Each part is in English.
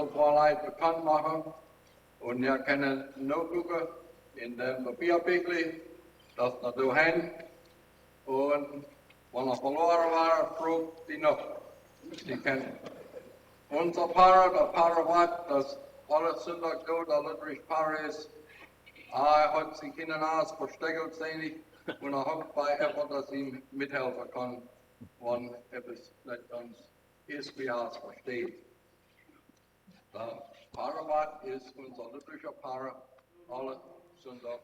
so vorleid bekannt machen. Und wir können noch gucken in dem Papierpäckchen, das da durchhin. Und wenn er verloren war, fragt die noch. Die kennen. Unser Pfarrer, der Pfarrer war, dass alle Sonntag dort, der Ludwig Pfarrer ist, hat sich in den Haus versteckt, sehe und er hofft bei etwas, dass ihm mithelfen kann, wenn etwas nicht ganz ist, wie er es versteht. Der Pfarrer ist unser Ludwiger Pfarrer, alle Sonntag.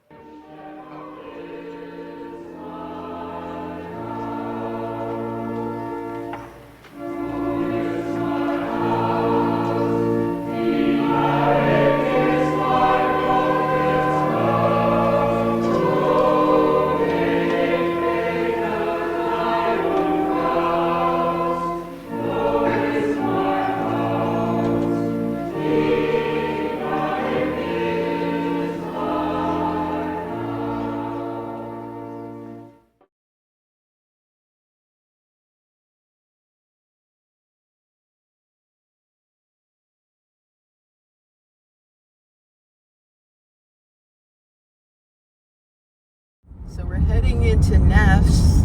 So we're heading into Neffs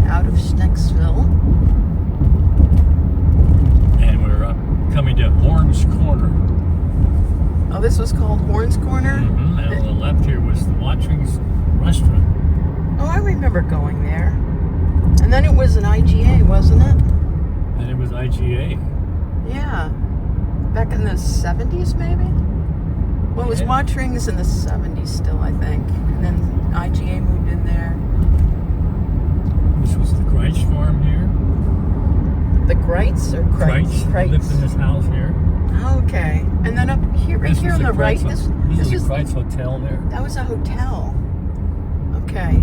out of Schnecksville. And we're coming to Horn's Corner. Oh, this was called Horn's Corner? Mm-hmm. And on the left here was the Watchings restaurant. Oh, I remember going there. And then it was an IGA, wasn't it? And it was IGA. Yeah. Back in the 70s, maybe? Well, it was Watchings in the 70s still, I think. And then IGA moved in there. This was the Kreitz farm here. The Kreitz or Kreitz? Kreitz lived in this house here. Okay. And then up here, right here on the right, this is was the Kreitz Hotel there. That was a hotel. Okay.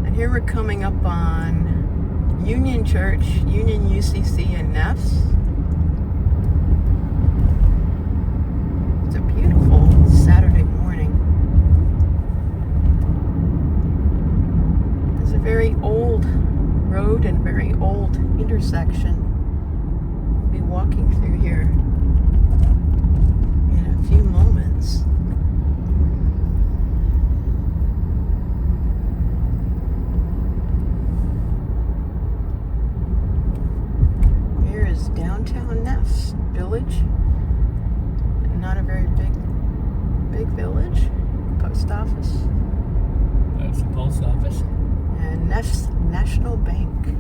And here we're coming up on Union Church, Union UCC in Neffs. It's a beautiful Saturday morning. It's a very old road and very old intersection. We'll be walking through here in a few moments. Here is downtown Neffs village. Not a very big village. Post office. That's the post office. And Neffs National Bank.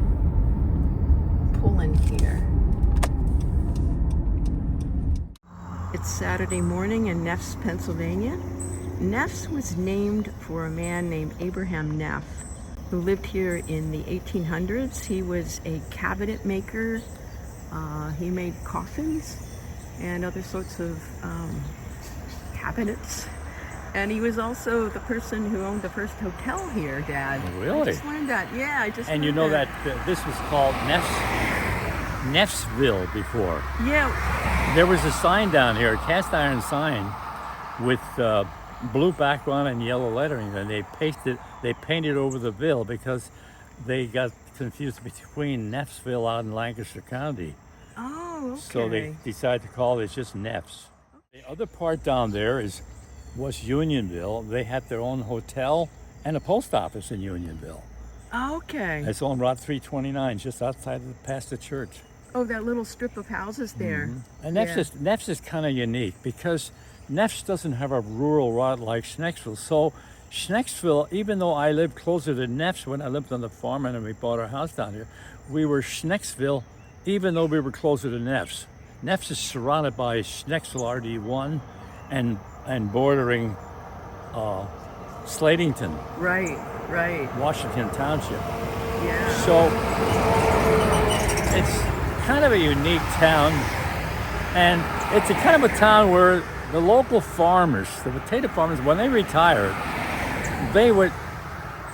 Pull in here. It's Saturday morning in Neffs, Pennsylvania. Neffs was named for a man named Abraham Neff, who lived here in the 1800s. He was a cabinet maker. He made coffins and other sorts of cabinets. And he was also the person who owned the first hotel here, Dad. Really? I just learned that. Yeah, I just And learned you know that this was called Neffsville before. Yeah. There was a sign down here, a cast iron sign with blue background and yellow lettering, and they painted over the ville because they got confused between Neffsville out in Lancaster County. Oh, okay. So they decided to call it just Neffs. The other part down there was Unionville. They had their own hotel and a post office in Unionville. Okay. It's on Route 329, just outside past the church. Oh, that little strip of houses there. Mm-hmm. And Neffs is kind of unique because Neffs doesn't have a rural route like Schnecksville. So Schnecksville, even though I lived closer to Neffs when I lived on the farm and we bought our house down here, we were Schnecksville even though we were closer to Neffs. Neffs is surrounded by Schnecksville RD1 and bordering Slatington. Right. Washington Township. Yeah. So it's kind of a unique town, and it's a kind of a town where the local farmers, the potato farmers, when they retired, they would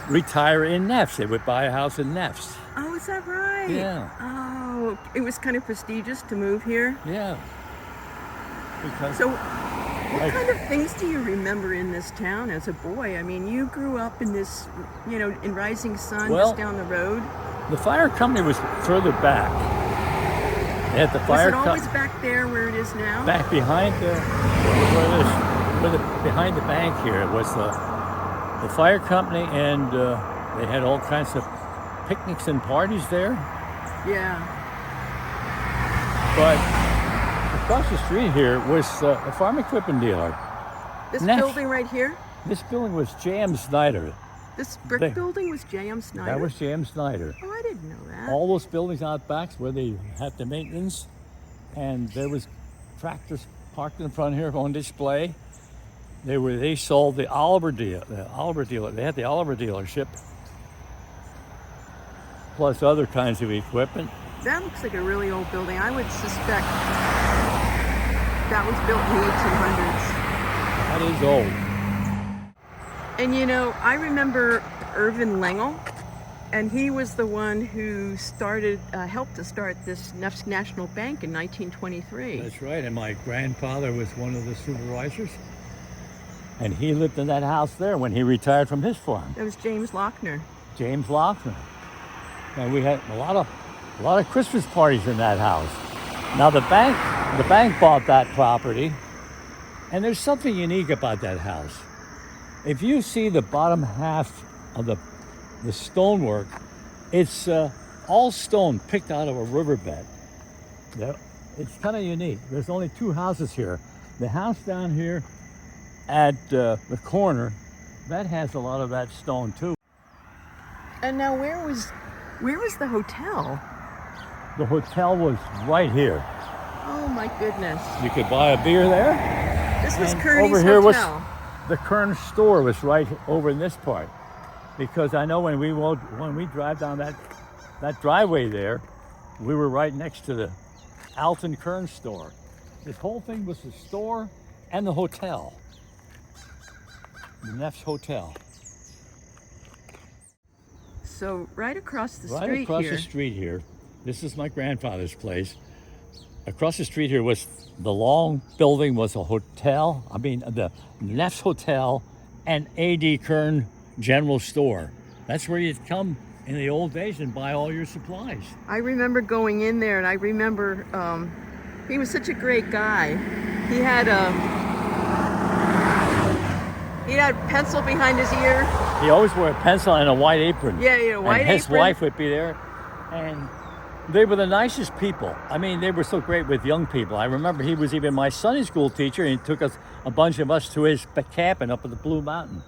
retire in Neffs. They would buy a house in Neffs. Oh, is that right? Yeah. Oh, it was kind of prestigious to move here. Yeah. Because so, what kind of things do you remember in this town as a boy? I mean, you grew up in this, in Rising Sun, just down the road. The fire company was further back. They had the Was fire it always back there where it is now? back behind behind the bank here was the fire company, and they had all kinds of picnics and parties there. Yeah. But across the street here was a farm equipment dealer. This Neffs. building right here? This building was J.M. Snyder. This brick They- building was J.M. Snyder? That was J.M. Snyder. Oh, I didn't know that. All those buildings out back where they had the maintenance, and there was tractors parked in front here on display. They sold the Oliver dealer. They had the Oliver dealership, plus other kinds of equipment. That looks like a really old building. I would suspect that was built in the 1800s. That is old. And you know, I remember Irvin Lengel, and he was the one who helped to start this Neffs National Bank in 1923. That's right, and my grandfather was one of the supervisors, and he lived in that house there when he retired from his farm. That was James Lochner. James Lochner. And we had a lot of Christmas parties in that house. Now the bank bought that property, and there's something unique about that house. If you see the bottom half of the stonework, it's all stone picked out of a riverbed. It's kind of unique. There's only two houses here. The house down here at the corner, that has a lot of that stone too. And now where was the hotel? The hotel was right here. Oh my goodness. You could buy a beer there. This was And Kearney's over here Hotel. the Kern store was right over in this part, because I know when we drive down that driveway there, we were right next to the Alton Kern store. This whole thing was the store and the hotel, the Neffs Hotel. So right across the Right street across here. the street here, this is my grandfather's place. Across the street here was the long building was a hotel. I mean, the Neffs Hotel and A.D. Kern General Store. That's where you'd come in the old days and buy all your supplies. I remember going in there, and I remember he was such a great guy. He had a pencil behind his ear. He always wore a pencil and a white apron. Yeah, white and his apron. wife would be there, and they were the nicest people. I mean, they were so great with young people. I remember he was even my Sunday school teacher, and he took a bunch of us to his cabin up at the Blue Mountain.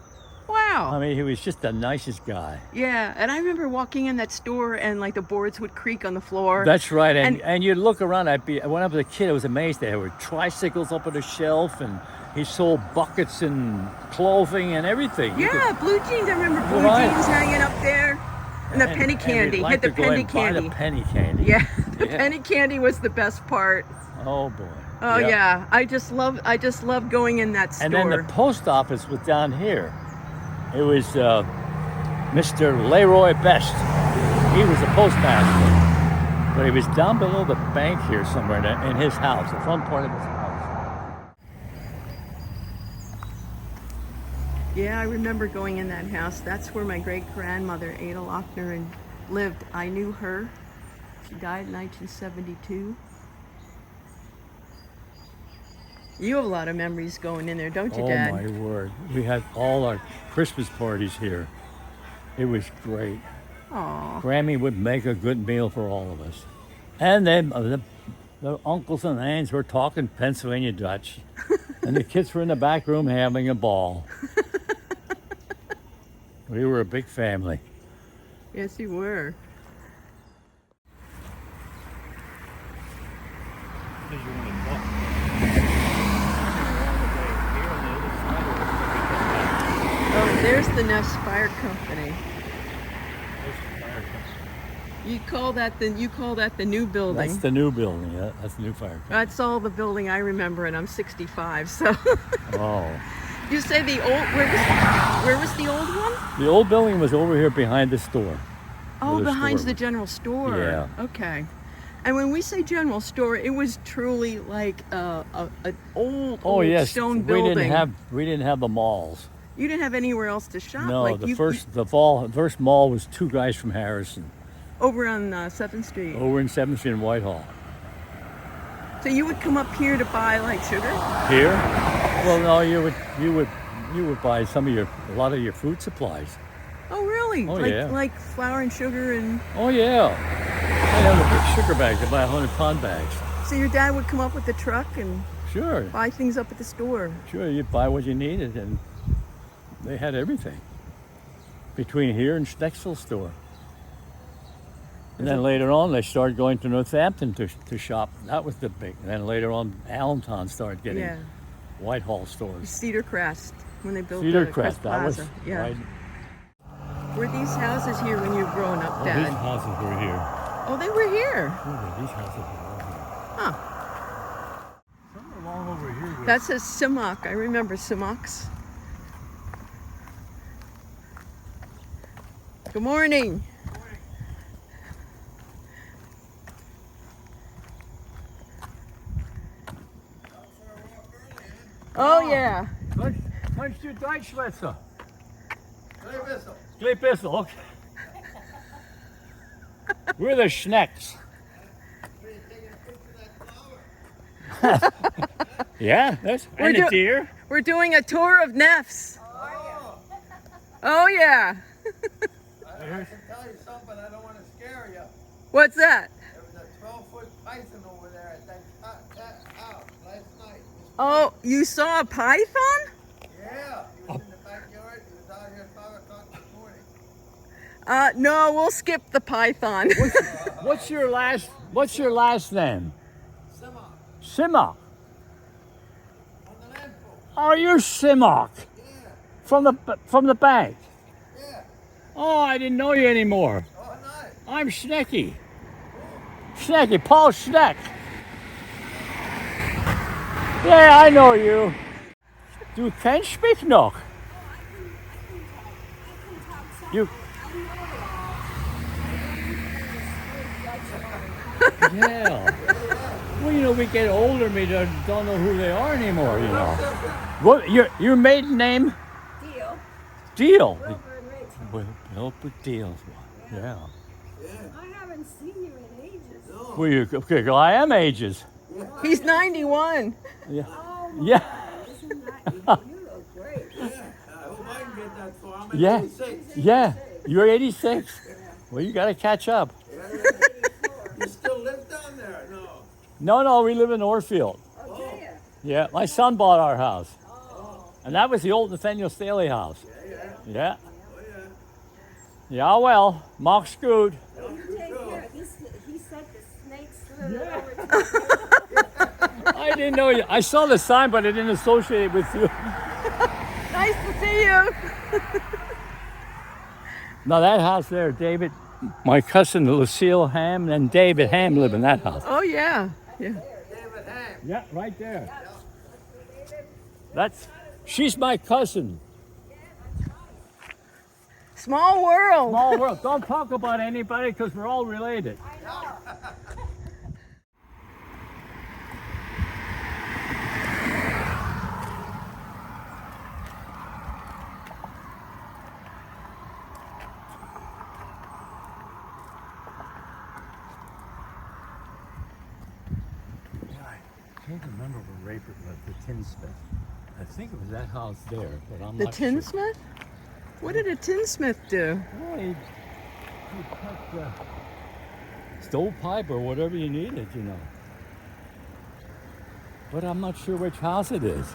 Wow. I mean, he was just the nicest guy. Yeah, and I remember walking in that store, and like the boards would creak on the floor. That's right, and you'd look around. When I was a kid, I was amazed. There were tricycles up on the shelf, and he sold buckets and clothing and everything. Yeah, blue jeans. I remember blue jeans hanging up there. And the penny candy. We'd like Hit the to go penny and buy candy. the penny candy. Yeah, the penny candy was the best part. Oh boy. Oh Yep. yeah, I just love going in that store. And then the post office was down here. It was Mr. Leroy Best. He was the postmaster, but he was down below the bank here somewhere in his house, the front part of his house. Yeah, I remember going in that house. That's where my great-grandmother, Ada Lochner, lived. I knew her. She died in 1972. You have a lot of memories going in there, don't you, Dad? Oh my word. We had all our Christmas parties here. It was great. Aw. Grammy would make a good meal for all of us. And then the uncles and aunts were talking Pennsylvania Dutch. And the kids were in the back room having a ball. We were a big family. Yes, you were. Oh, there's the Neffs Fire Company. You call that the new building. That's the new building, yeah. That's the new fire company. That's all the building I remember, and I'm 65. So Oh. you say the old? Where was the old one? The old building was over here behind the store. Oh, where the behind store the was. general store. Yeah. Okay. And when we say general store, it was truly like an old yes. stone building. We didn't have the malls. You didn't have anywhere else to shop. No, like the first mall was two guys from Harrison over on 7th Street. over in 7th Street in Whitehall. So you would come up here to buy like sugar? Here? Well, no, you would buy a lot of your food supplies. Oh, really? Oh, like, yeah. Like flour and sugar and... Oh yeah. I have a big sugar bag to buy 100-pound bags. So your dad would come up with the truck and Sure. buy things up at the store? Sure, you buy what you needed, and they had everything between here and Schneck's store. And then later on, they started going to Northampton to shop. That was the big. And then later on, Allentown started getting Yeah. Whitehall stores. Cedar Crest, when they built Cedar the Crest, that was Plaza. Yeah. right. Were these houses here when you were growing up, Oh, Dad? these houses were here. Oh, they were here. Oh, these houses were all here. Huh. Somewhere along over here. That says Simmock. I remember Simmocks. Good morning. Oh, yeah. Kannst du Deutsch schwätzen? Whistle. Klein bisschen, okay. We're the Schnecks. Yeah, that's and a deer. We're doing a tour of Neffs. Oh, yeah. I can tell you something, I don't want to scare you. What's that? There was a 12-foot python over there at that house last night. Oh, you saw a python? Yeah, he was in the backyard. He was out here at 5 o'clock this morning. No, we'll skip the python. What's your last name? Simmock, Simmock. on the landfill. Oh, you're Simmock. Yeah, From the bank. yeah. Oh, I didn't know you anymore. Oh, nice. I'm Schnecky. Schnecky, Paul Schneck. Yeah, I know you. Du kennst mich noch. You. Yeah. Well, you know, we get older, we don't know who they are anymore, you know. What, your maiden name? Deal. Deal. Wilbur and Rachel. Well, Wilbur Deal. Yeah. I haven't seen you in ages. Well, okay, well, I am ages. He's 91. Yeah. Oh, my Yeah. God. Isn't that, you look great. Yeah, I hope I can get that far. I'm Yeah. 86. Yeah. You're 86. Well, you got to catch up. You still live down there? No, No. no, we live in Orfield. Oh, do you? Yeah, my son bought our house. And that was the old Nathaniel Staley house. Yeah. Oh, yeah. Yeah, well, Mark's good. You take care. He said the snakes slither over to I didn't know you. I saw the sign, but I didn't associate it with you. Nice to see you. Now, that house there, David, my cousin Lucille Ham and David Ham live in that house. Oh, yeah. Yeah. David Ham. Yeah, right there. She's my cousin. Small world. Small world. Don't talk about anybody because we're all related. I can't remember where Rayford lived, the tinsmith. I think it was that house there, but I'm The not sure. tinsmith? What did a tinsmith do? Well, he'd cut stovepipe or whatever you needed, you know. But I'm not sure which house it is.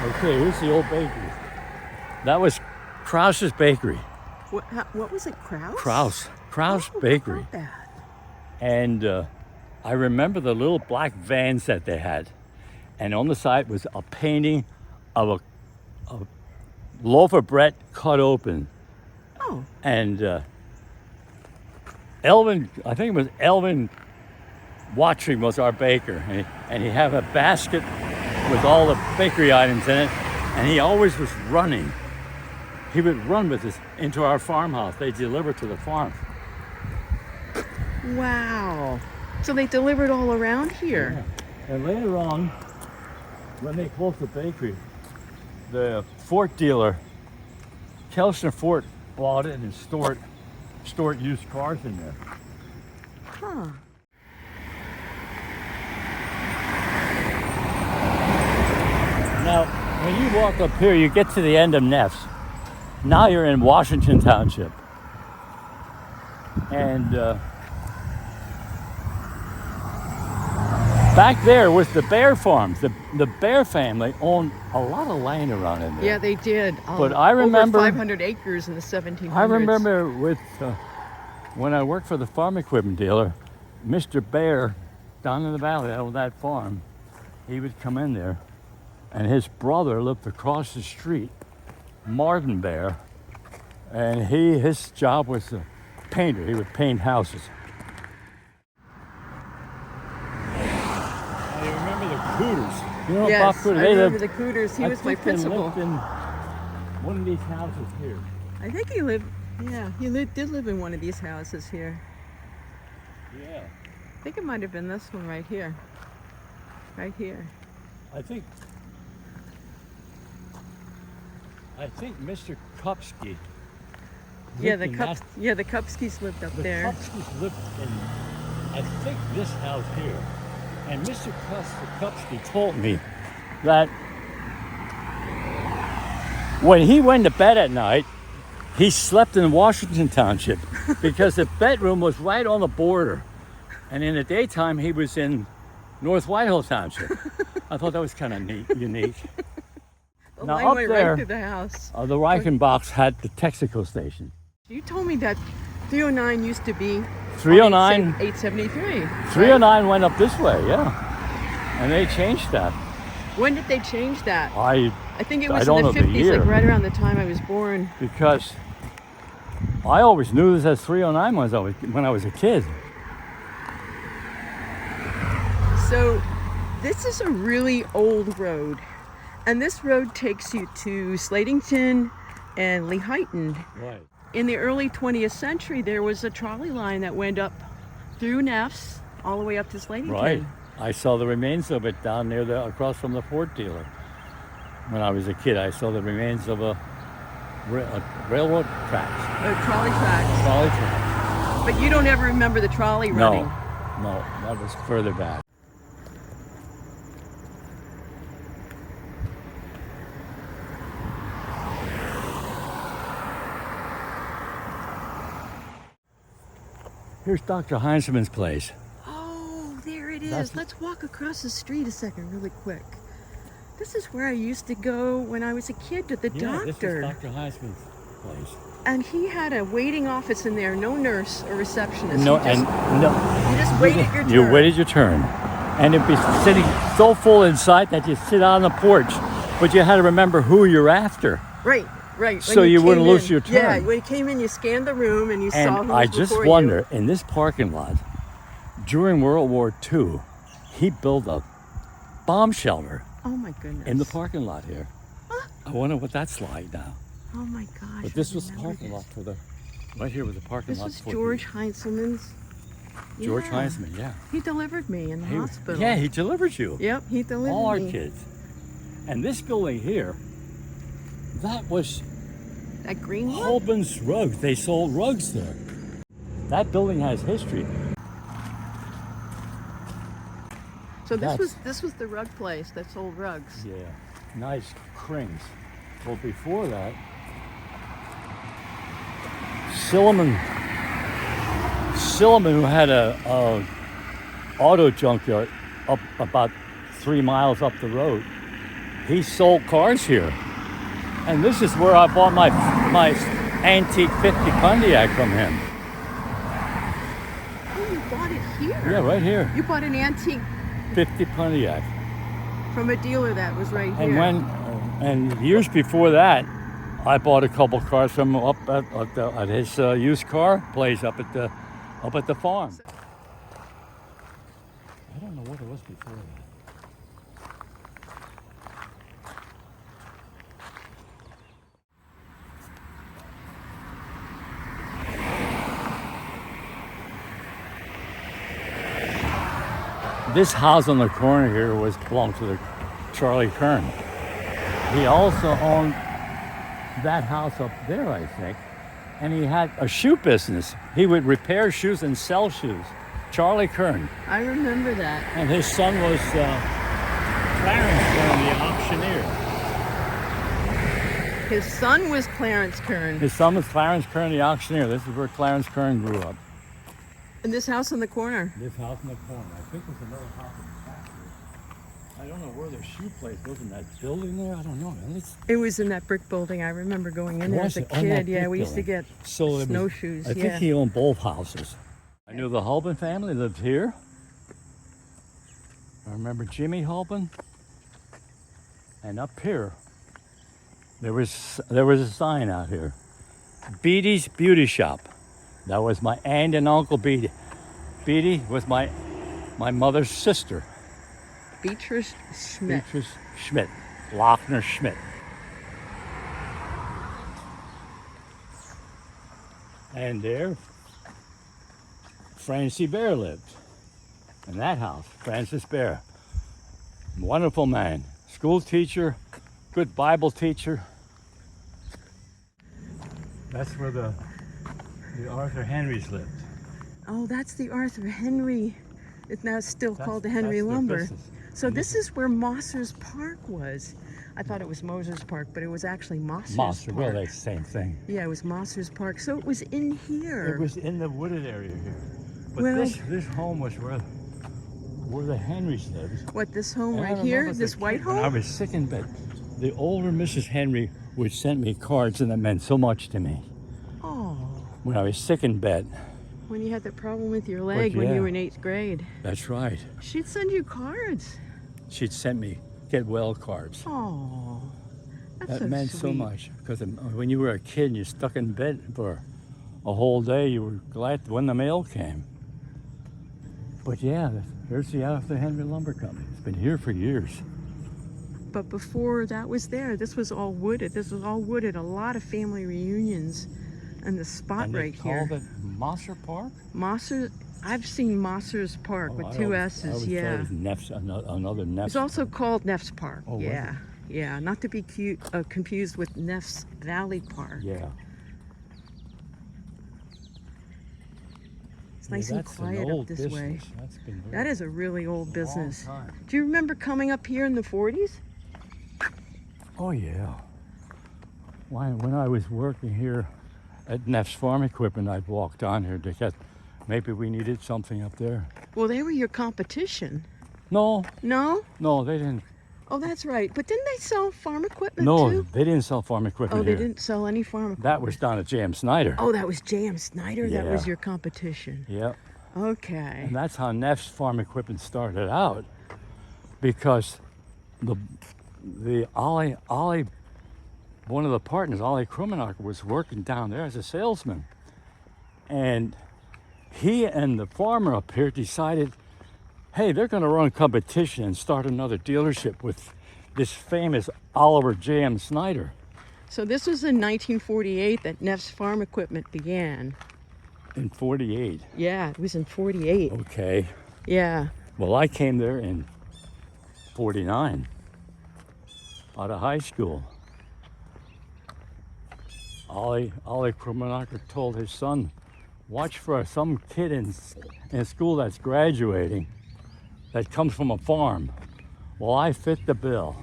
Okay, here's the old bakery. That was Krause's Bakery. What was it, Kraus? Kraus Oh, Bakery. not bad. And I remember the little black vans that they had. And on the side was a painting of a loaf of bread cut open. Oh, And Elvin, I think it was Elvin Watching was our baker. And he had a basket with all the bakery items in it. And he always was running. He would run with us into our farmhouse. They delivered to the farm. wow. So they delivered all around here. Yeah. And later on, when they closed the bakery, the Fort dealer, Kelchner Fort, bought it and stored stored used cars in there. Huh. Now, when you walk up here, you get to the end of Neffs. Now you're in Washington Township. And back there was the Bear Farms. The Bear family owned a lot of land around in there. Yeah, they did. But I remember over 500 acres in the 1700s. I remember with when I worked for the farm equipment dealer, Mr. Bear down in the valley on that farm, he would come in there, and his brother lived across the street, Marvin Bear, and his job was a painter. He would paint houses. I remember the Cooters. You know, Yes, Bob Cooter, I they remember lived, the Cooters. He I was my think they principal. lived in one of these houses here. I think he lived, yeah, did live in one of these houses here. Yeah. I think it might have been this one right here. Right here. I think Mr. Kupski. Yeah, lived the Kupskis lived up the there. Kupskis lived in, I think, this house here. And Mr. Kupski told me that when he went to bed at night, he slept in Washington Township because the bedroom was right on the border. And in the daytime, he was in North Whitehall Township. I thought that was kind of unique. The Now line up went there, right through the house. the Reichenbachs had the Texaco station. You told me that 309 used to be 309, 873. 309 went up this way, yeah. And they changed that. When did they change that? I think it I was don't in know the the 50s, year. like right around the time I was born. Because I always knew this as 309 when I was a kid. So this is a really old road. And this road takes you to Slatington and Lehighton. Right. In the early 20th century, there was a trolley line that went up through Neffs all the way up to Slatington. Right. I saw the remains of it down near across from the Ford dealer. When I was a kid, I saw the remains of a railroad tracks. Trolley tracks. Trolley tracks. But you don't ever remember the trolley running. No, that was further back. Here's Dr. Heintzelman's place. Oh, there it is. That's- Let's walk across the street a second really quick. This is where I used to go when I was a kid to the Yeah, this is doctor. Dr. Heintzelman's place. And he had a waiting office in there, no nurse or receptionist. No, You just, you just waited your turn. You waited your turn. And it'd be sitting so full inside that you sit on the porch, but you had to remember who you're after. Right. Right. So when you came wouldn't lose in. your turn. Yeah, when you came in, you scanned the room and you saw who And was I just before wonder, in this parking lot, during World War II, he built a bomb shelter You. Oh my goodness. in the parking lot here. I wonder what that's like now. Oh my gosh. But this I was the remember parking this. lot for the, right here was the parking This lot was for George Heintzelman's. George Yeah. Heintzelman, yeah. He delivered me in the hospital. Yeah, he delivered you. Yep, he delivered All our me. kids. And this building here, that was That green one? Holben's Rugs. They sold rugs there. That building has history. So That's- this was the rug place that sold rugs. Yeah, nice crings. Well, before that, Silliman, who had a auto junkyard up about 3 miles up the road, he sold cars here. And this is where I bought my antique 50 Pontiac from him. Oh, you bought it here? Yeah, right here, You bought an antique 50 Pontiac. from a dealer that was right And here. and years before that, I bought a couple cars from him up at his used car place up at the farm. I don't know what it was before that. This house on the corner here belonged to the Charlie Kern. He also owned that house up there, I think. and he had a shoe business. He would repair shoes and sell shoes. Charlie Kern. I remember that. And his son was Clarence Kern, the auctioneer. His son was Clarence Kern. His son was Clarence Kern, the auctioneer. This is where Clarence Kern grew up. And this house in the corner. This house in the corner. I think there's another house in the back here. I don't know where the shoe place was in that building there. I don't know. It was in that brick building. I remember going in there as a kid. Yeah, we used to get snowshoes. I think he owned both houses. I knew the Hulbin family lived here. I remember Jimmy Hulbin. And up here, there was a sign out here. Beatty's Beauty Shop. That was my aunt and Uncle Beatty. Beatty was my mother's sister. Beatrice Schmidt. Beatrice Schmidt. Lochner Schmidt. And there, Francie Bear lived. In that house, Francis Bear. Wonderful man. School teacher, good Bible teacher. That's where the Arthur Henrys lived. Oh, that's the Arthur Henry. It's now still called the Henry that's their Lumber. business. So this is where Moser's Park was. I thought it was Moser's Park, but it was actually Moser's Moser, Park. well, that's the same thing. Yeah, it was Moser's Park. So it was in here. It was in the wooded area here. But Well- this home was where the Henrys lived. What, this home And I right here? remember This the white kid, when I home? was sick in bed, the older Mrs. Henry would send me cards, and that meant so much to me. Oh, When I was sick in bed, when you had that problem with your leg when yeah. you were in 8th grade. that's right. She'd send you cards. She'd send me get well cards. Oh, that's That so meant so sweet. much because when you were a kid and you're stuck in bed for a whole day, you were glad when the mail came. But yeah, there's the Arthur Henry Lumber Company. It's been here for years. But before that was there, this was all wooded. This was all wooded. A lot of family reunions. And the spot And they right here. called it Moser Park? Moser, I've seen Moser's Park with two S's, yeah. Neffs, another Neffs. It's also called Neffs Park, Oh, was yeah. Yeah, not to be confused with Neffs Valley Park. Yeah. It's nice and quiet up this way. That's been here That is a really old a long business. time. Do you remember coming up here in the 40s? Oh yeah. When I was working here at Neffs Farm Equipment, I'd walk down here to get, maybe we needed something up there. Well, they were your competition. No, No? they didn't. Oh, that's right. But didn't they sell farm equipment No, too? they didn't sell farm equipment Oh, they here. didn't sell any farm equipment. That was down at J.M. Snyder. Oh, that was J.M. Snyder? That was Yeah. your competition. Yep. Okay. And that's how Neffs Farm Equipment started out, because the Ollie, one of the partners, Ollie Krummenacher, was working down there as a salesman, and he and the farmer up here decided, hey, they're going to run competition and start another dealership with this famous Oliver J.M. Snyder. So this was in 1948 that Neffs Farm Equipment began. In 48. Yeah, it was in 48. Okay. Yeah. Well, I came there in 49 out of high school. Ollie Krummenacher told his son, watch for some kid in school that's graduating that comes from a farm. Well, I fit the bill.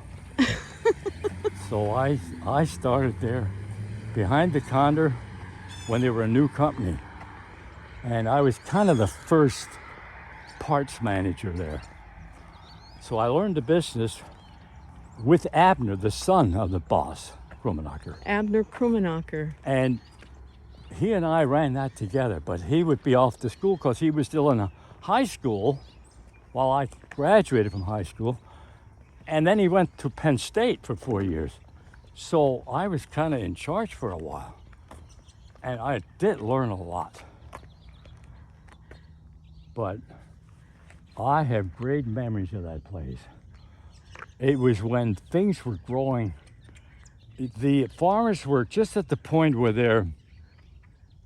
So I started there behind the counter when they were a new company. And I was kind of the first parts manager there. So I learned the business with Abner, the son of the boss, Krummenacher. Abner Krummenacher. And he and I ran that together, but he would be off to school because he was still in a high school while I graduated from high school. And then he went to Penn State for 4 years. So I was kind of in charge for a while. And I did learn a lot. But I have great memories of that place. It was when things were growing. The farmers were just at the point where they're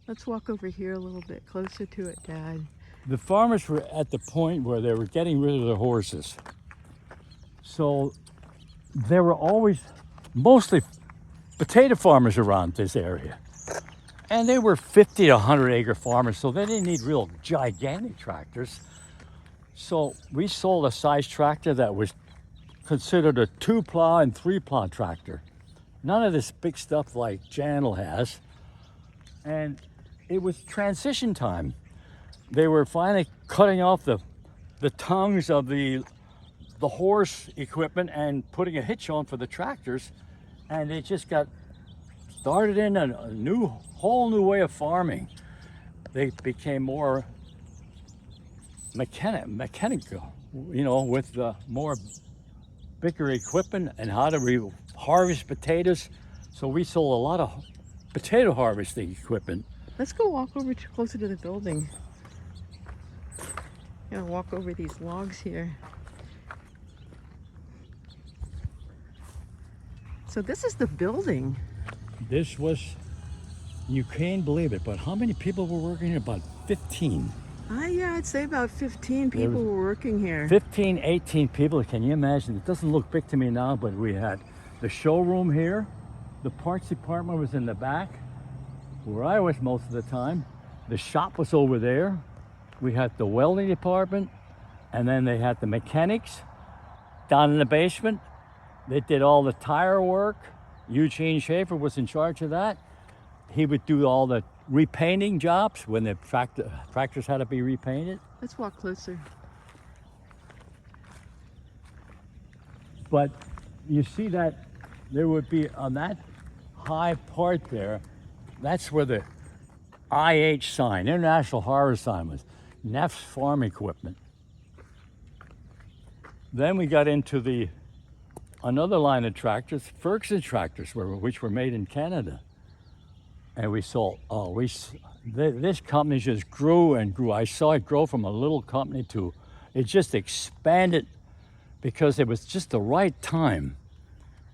Let's walk over here a little bit closer to it, Dad. The farmers were at the point where they were getting rid of their horses. So there were always mostly potato farmers around this area. And they were 50 to 100 acre farmers, so they didn't need real gigantic tractors. So we sold a size tractor that was considered a 2-plow and 3-plow tractor. None of this big stuff like Janel has. And it was transition time. They were finally cutting off the tongues of the horse equipment and putting a hitch on for the tractors. And they just got started in a whole new way of farming. They became more mechanical, you know, with more bigger equipment and how to harvest potatoes. So we sold a lot of potato harvesting equipment. Let's go walk over closer to the building. Gonna walk over these logs here. So this is the building. This was, you can't believe it, but how many people were working here? About 15. Yeah, I'd say about 15 people were working here. 15, 18 people, can you imagine? It doesn't look big to me now, but we had the showroom here. The parts department was in the back, where I was most of the time. The shop was over there. We had the welding department, and then they had the mechanics down in the basement. They did all the tire work. Eugene Schaefer was in charge of that. He would do all the repainting jobs when the tractors had to be repainted. Let's walk closer. But you see that there would be on that high part there, that's where the IH sign, International Harvest sign, was. Neffs Farm Equipment. Then we got into another line of tractors, Ferguson tractors, which were made in Canada. And we sold, this company just grew and grew. I saw it grow from a little company to, it just expanded because it was just the right time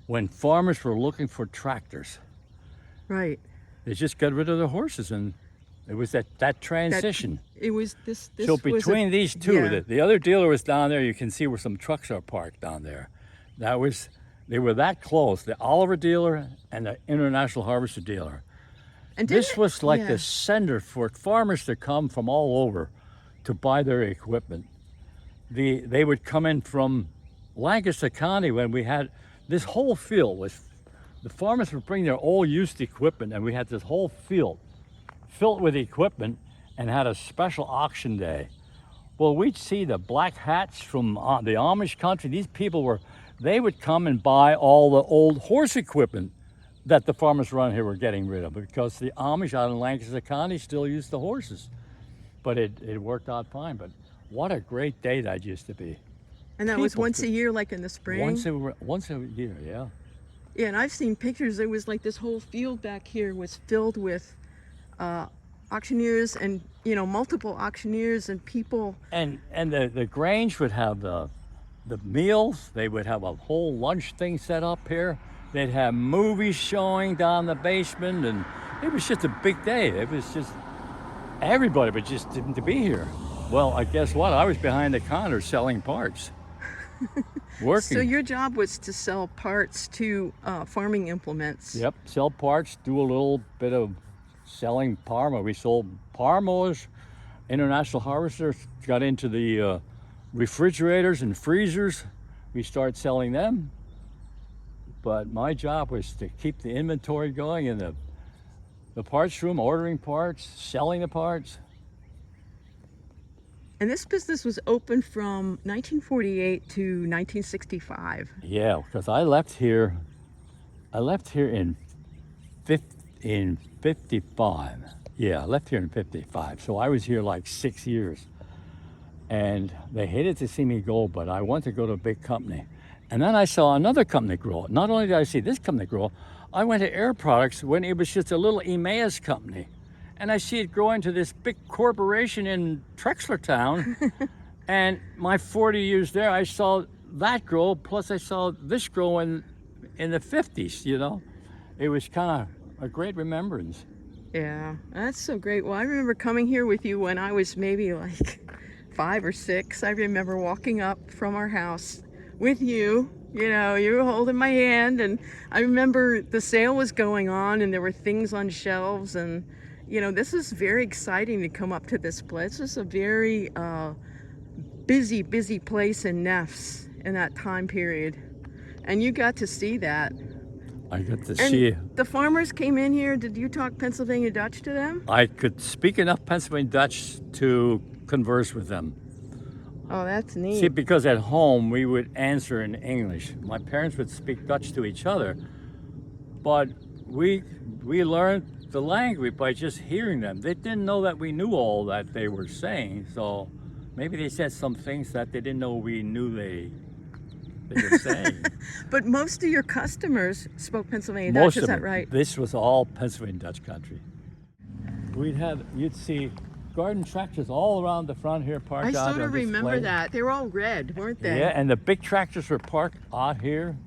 when farmers were looking for tractors. Right. They just got rid of the horses, and it was that transition. It was this So was between these two, yeah. the other dealer was down there. You can see where some trucks are parked down there. They were that close, the Oliver dealer and the International Harvester dealer. And This was like yeah. the center for farmers to come from all over to buy their equipment. They would come in from Lancaster County when we had this whole field was, the farmers would bring their old used equipment, and we had this whole field filled with equipment and had a special auction day. Well, we'd see the black hats from the Amish country. These people they would come and buy all the old horse equipment that the farmers around here were getting rid of, because the Amish out in Lancaster County still used the horses. But it worked out fine. But what a great day that used to be. And that was People once a year, like in the spring? Once a year, yeah. Yeah, and I've seen pictures. It was like this whole field back here was filled with auctioneers and, multiple auctioneers and people. And the Grange would have the meals. They would have a whole lunch thing set up here. They'd have movies showing down the basement, and it was just a big day. It was just, everybody was just didn't to be here. Well, I guess what? I was behind the counter selling parts. Working. So your job was to sell parts to farming implements. Yep, sell parts, do a little bit of selling Parma. We sold Parmos. International Harvesters got into the refrigerators and freezers. We started selling them. But my job was to keep the inventory going in the parts room, ordering parts, selling the parts. And this business was open from 1948 to 1965. Yeah, because I left here in 55. Yeah, I left here in 55. So I was here like 6 years. And they hated to see me go, but I wanted to go to a big company. And then I saw another company grow. Not only did I see this company grow, I went to Air Products when it was just a little Emmaus company. And I see it grow into this big corporation in Trexlertown. And my 40 years there, I saw that grow, plus I saw this grow in the 50s, It was kind of a great remembrance. Yeah, that's so great. Well, I remember coming here with you when I was maybe like 5 or 6. I remember walking up from our house with you You know, you were holding my hand, and I remember the sale was going on and there were things on shelves, and you know, this is very exciting to come up to this place. This is a very busy place in Neffs in that time period. And you got to see that. I got to And see. the farmers came in here. Did you talk Pennsylvania Dutch to them? I could speak enough Pennsylvania Dutch to converse with them. Oh, that's neat. See, because at home we would answer in English. My parents would speak Dutch to each other, but we learned the language by just hearing them. They didn't know that we knew all that they were saying, so maybe they said some things that they didn't know we knew they were saying. But most of your customers spoke Pennsylvania Dutch, is that right? This was all Pennsylvania Dutch country. You'd see garden tractors all around the front here parked I out sort on of remember display. that. They were all red, weren't they? Yeah, and the big tractors were parked out here.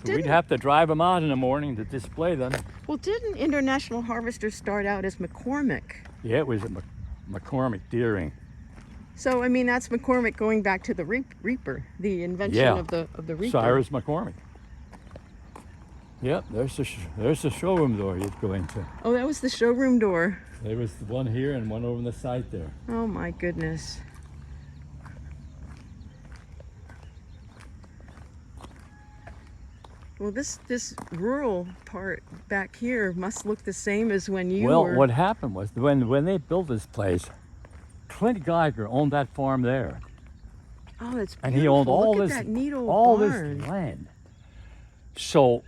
So we'd Didn't- have to drive them out in the morning to display them. Well, didn't International Harvester start out as McCormick? Yeah, it was a McCormick Deering. So, I mean, that's McCormick going back to the Reaper, the invention Yeah. of the Reaper. Cyrus McCormick. Yep, there's the showroom door you'd go into. Oh, that was the showroom door. There was one here and one over on the side there. Oh my goodness. Well, this rural part back here must look the same as when you Well, were. what happened was when they built this place, Clint Geiger owned that farm there, Oh, that's beautiful. and he owned all Look this at that neat old all barn. this land. So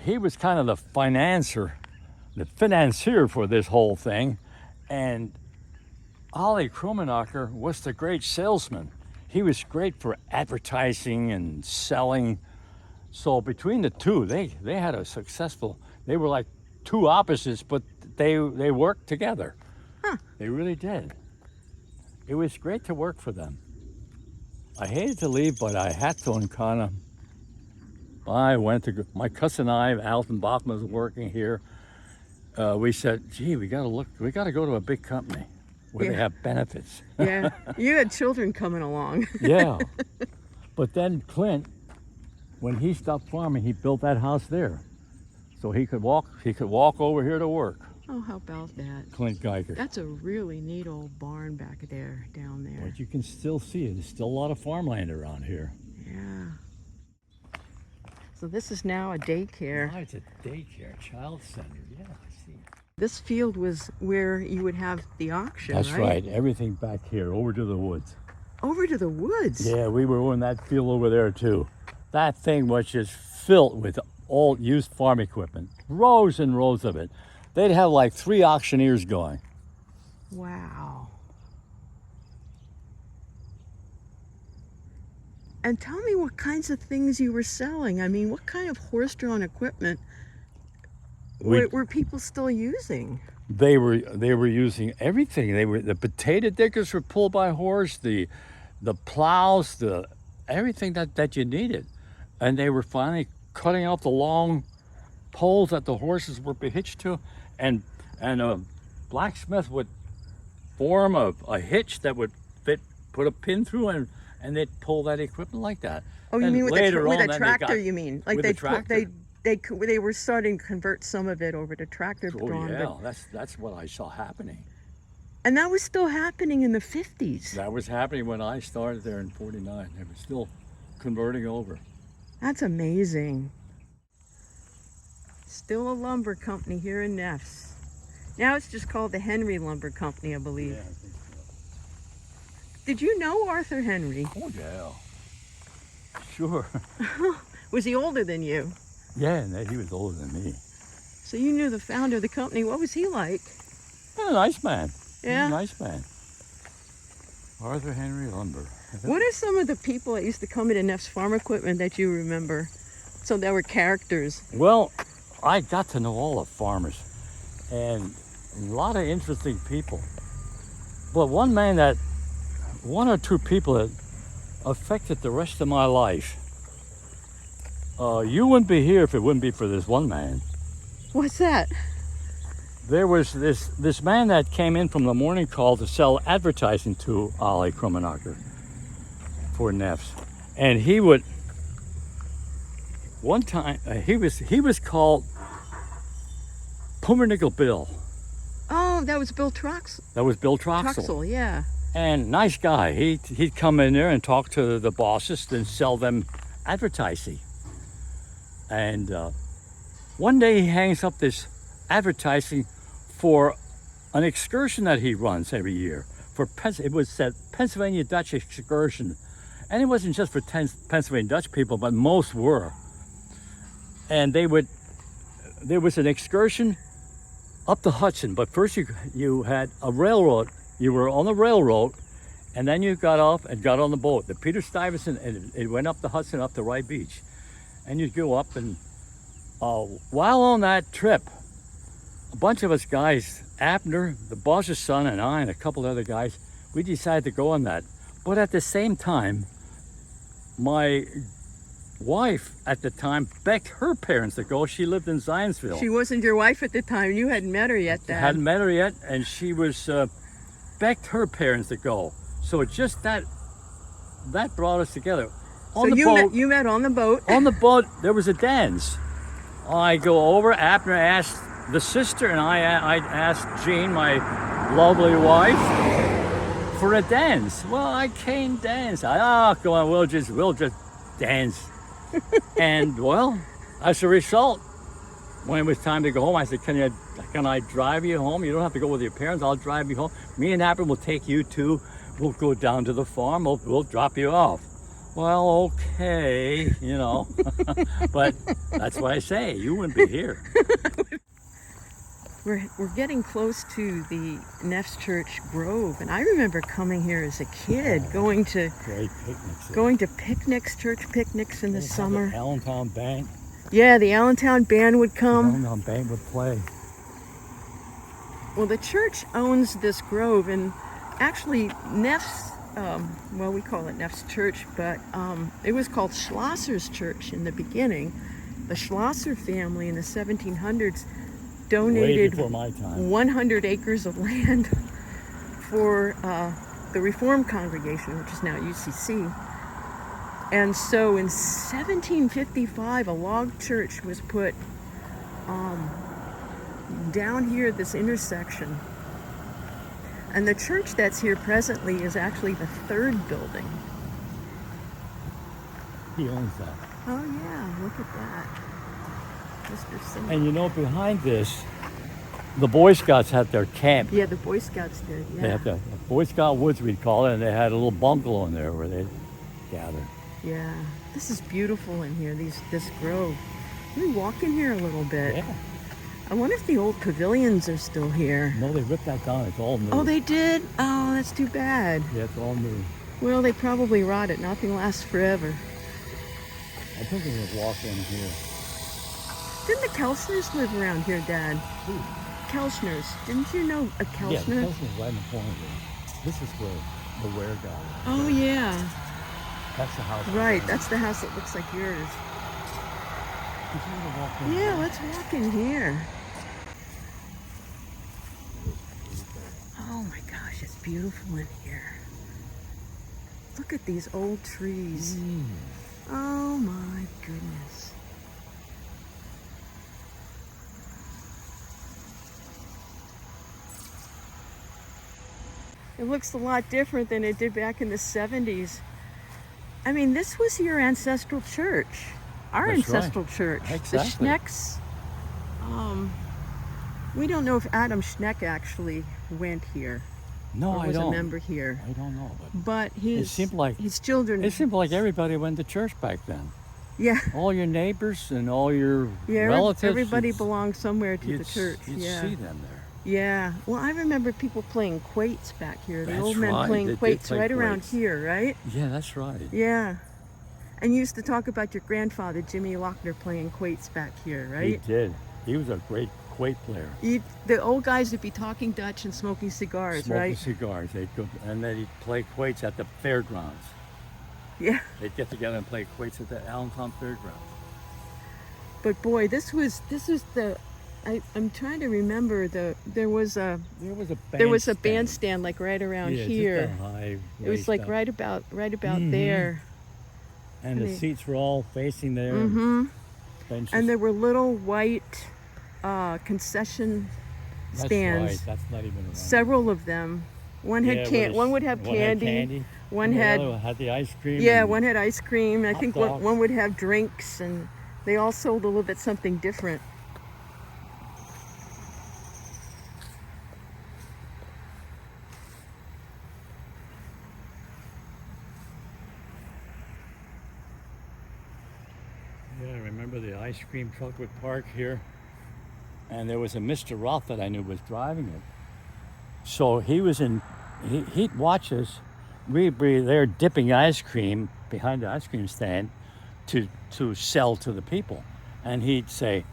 he was kind of the financier for this whole thing, and Ollie Krummenacher was the great salesman. He was great for advertising and selling. So between the two, they had a successful. They were like two opposites, but they worked together. Huh. They really did. It was great to work for them. I hated to leave, but I had to, and kind of. I went to my cousin and I, Alton Bachman, was working here. We said, "Gee, we got to go to a big company where they Yeah. have benefits." Yeah, you had children coming along. Yeah. But then Clint, when he stopped farming, he built that house there, so he could walk over here to work. Oh, how about that? Clint Geiger. That's a really neat old barn back there, down there. But you can still see it. There's still a lot of farmland around here. Yeah. So this is now a daycare. Oh, it's a daycare, child center. Yeah, I see. This field was where you would have the auction, That's right? right. Everything back here, over to the woods. Over to the woods. Yeah, we were in that field over there too. That thing was just filled with all used farm equipment, rows and rows of it. They'd have like 3 auctioneers going. Wow. And tell me what kinds of things you were selling. I mean, what kind of horse-drawn equipment were people still using? They were using everything. The potato diggers were pulled by horse, the plows, everything that you needed, and they were finally cutting out the long poles that the horses were hitched to, and a blacksmith would form a hitch that would put a pin through, and they'd pull that equipment like that. Oh, you And mean with later on, a then they tractor? got- You mean like with they a tractor. they were starting to convert some of it over to tractor Oh drawn, yeah, that's what I saw happening. and that was still happening in the 50s. That was happening when I started there in '49. They were still converting over. That's amazing. Still a lumber company here in Neffs. Now it's just called the Henry Lumber Company, I believe. Yeah, I think so. Did you know Arthur Henry? Oh yeah. Sure. Was he older than you? Yeah, and he was older than me. So you knew the founder of the company. What was he like? A nice man. He was Yeah? a nice man. Arthur Henry Lumber. What are some of the people that used to come into Neffs Farm Equipment that you remember? So there were characters. Well, I got to know all the farmers and a lot of interesting people. But one or two people that affected the rest of my life. You wouldn't be here if it wouldn't be for this one man. What's that? There was this man that came in from the morning call to sell advertising to Ollie Krummenacher for Neffs. And he would one time he was called Pumpernickel Bill. Oh, that was Bill Troxel. That was Bill Troxel. Troxel, yeah. And nice guy. He'd come in there and talk to the bosses and sell them advertising. And one day he hangs up this advertising for an excursion that he runs every year. It was that Pennsylvania Dutch excursion. And it wasn't just for Pennsylvania Dutch people, but most were. And there was an excursion up the Hudson, but first you had a railroad. You were on the railroad, and then you got off and got on the boat, the Peter Stuyvesant, and it went up the Hudson up to Rye Beach. And you'd go up, and while on that trip, a bunch of us guys, Abner, the boss's son, and I, and a couple other guys, we decided to go on that. But at the same time, my wife at the time begged her parents to go. She lived in Zionsville. She wasn't your wife at the time. You hadn't met her yet then. Hadn't met her yet, and she was begged her parents to go. So it just that brought us together. On the boat, you met on the boat. On the boat, there was a dance. I go over. Abner asked the sister, and I asked Jean, my lovely wife, for a dance. Well, I can't dance. Go on, we'll just dance. And well, as a result, when it was time to go home, I said, can I drive you home? You don't have to go with your parents. I'll drive you home. Me and Abner will take you too. We'll go down to the farm. We'll drop you off. Well, okay, you know. But that's why I say you wouldn't be here. We're getting close to the Neffs Church Grove, and I remember coming here as a kid, going to picnics, church picnics in the summer. The Allentown Band. Yeah, the Allentown Band would come. The Allentown Band would play. Well, the church owns this grove, and actually Neffs, we call it Neffs Church, but it was called Schlosser's Church in the beginning. The Schlosser family in the 1700s donated 100 acres of land for the Reformed congregation, which is now UCC. And so in 1755, a log church was put down here at this intersection. And the church that's here presently is actually the third building. He owns that. Oh yeah, look at that. Mr. Simmons. And you know, behind this, the Boy Scouts had their camp. Yeah, the Boy Scouts did, yeah. They had the Boy Scout Woods, we'd call it, and they had a little bungalow in there where they gathered. Yeah, this is beautiful in here, this grove. Can we walk in here a little bit? Yeah. I wonder if the old pavilions are still here. No, they ripped that down. It's all new. Oh, they did? Oh, that's too bad. Yeah, it's all new. Well, they probably rotted. Nothing lasts forever. I think we would walk in here. Didn't the Kelchners live around here, Dad? Who? Kelchners. Didn't you know a Kelchner? Yeah, the Kelchner's right in the corner here. This is where the Ware guy is. Oh, yeah. That's the house. Right, that's the house that looks like yours. Did you want to walk in? Yeah, let's walk in here. Oh my gosh, it's beautiful in here. Look at these old trees. Oh my goodness. It looks a lot different than it did back in the 70s. I mean, this was your ancestral church. Our That's ancestral right. church. Exactly. The Schnecks. We don't know if Adam Schneck actually went here. No, or I was don't. a member here. I don't know. But his children. It seemed like everybody went to church back then. Yeah. All your neighbors and all your relatives. Everybody belonged somewhere to the You'd church. You'd see them there. Yeah. Well, I remember people playing quoits back here. The That's old men right. playing They did quoits play right around quoits. here, right? Yeah, that's right. Yeah. And you used to talk about your grandfather, Jimmy Lochner, playing quoits back here, right? He did. He was a great quoit player. The old guys would be talking Dutch and smoking cigars, right? Smoking cigars. They'd go, and then he'd play quoits at the fairgrounds. Yeah. They'd get together and play quoits at the Allentown Fairgrounds. But boy, this was the. I'm trying to remember there was a bandstand like right around here. Just a high it was like up. right about there. And the seats were all facing there. Mm-hmm. benches. And there were little white concession That's stands. right. That's not even around. Several of them. One had one would have one had candy. One and the had other one had the ice cream. yeah, and one had ice cream. I hot think dogs. one would have drinks, and they all sold a little bit something different. Yeah, I remember the ice cream truck would park here, and there was a Mr. Roth that I knew was driving it. So he'd watch us. We'd be there dipping ice cream behind the ice cream stand to sell to the people, and he'd say,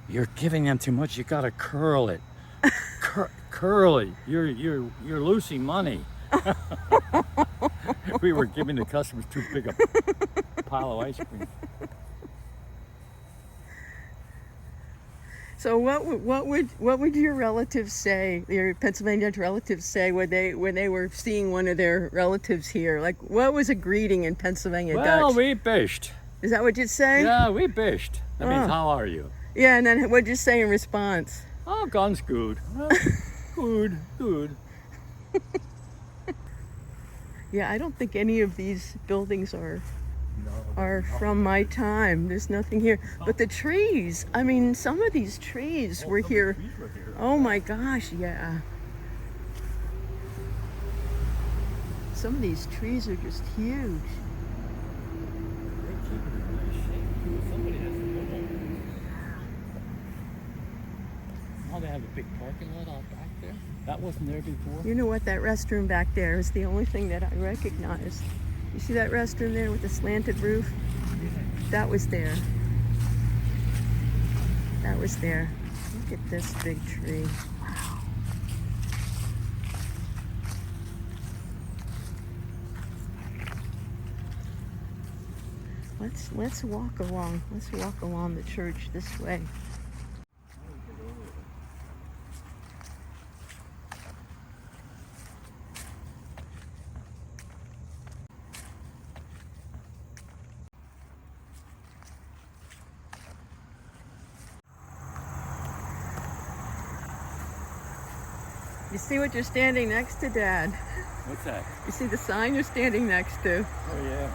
"You're giving them too much. You gotta curl it, curl it. You're losing money." We were giving the customers too big a pile of ice cream. So what would your relatives say? Your Pennsylvania relatives say when they were seeing one of their relatives here? Like, what was a greeting in Pennsylvania Well, Dutch? we bished. Is that what you'd say? Yeah, we bished. That means, how are you? Yeah, and then what'd you say in response? Oh, ganz good. Good. Yeah, I don't think any of these buildings are from my time. There's nothing here. But the trees, I mean, some of these trees were here. Oh my gosh, yeah. Some of these trees are just huge. Now they have a big parking lot out back there. That wasn't there before. You know what? That restroom back there is the only thing that I recognize. You see that restroom there with the slanted roof? That was there. That was there. Look at this big tree. Wow. Let's walk along. Let's walk along the church this way. You see what you're standing next to, Dad? What's that? You see the sign you're standing next to? Oh, yeah.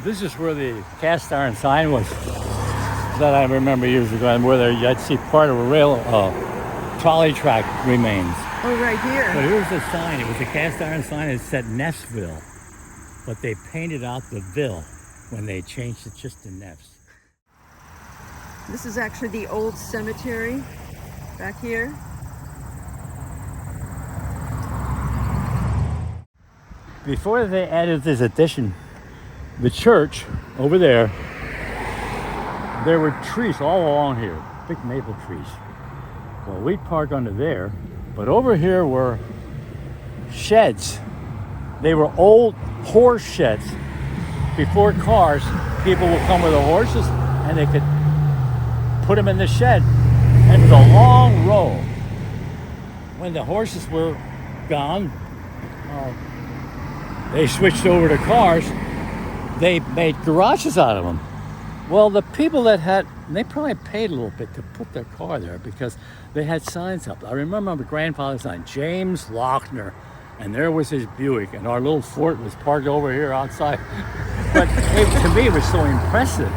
This is where the cast iron sign was that I remember years ago, and where I'd see part of a rail trolley track remains. Oh, right here. But here's the sign. It was a cast iron sign. It said Neffsville, but they painted out the "ville" when they changed it just to Neffs. This is actually the old cemetery back here. Before they added this addition, the church over there were trees all along here, big maple trees. Well, we'd park under there, but over here were sheds. They were old horse sheds. Before cars, people would come with the horses and they could put them in the shed. And it was a long row. When the horses were gone, they switched over to cars. They made garages out of them. Well, the people that they probably paid a little bit to put their car there because they had signs up. I remember my grandfather's sign, James Lochner, and there was his Buick, and our little Ford was parked over here outside. But to me, it was so impressive.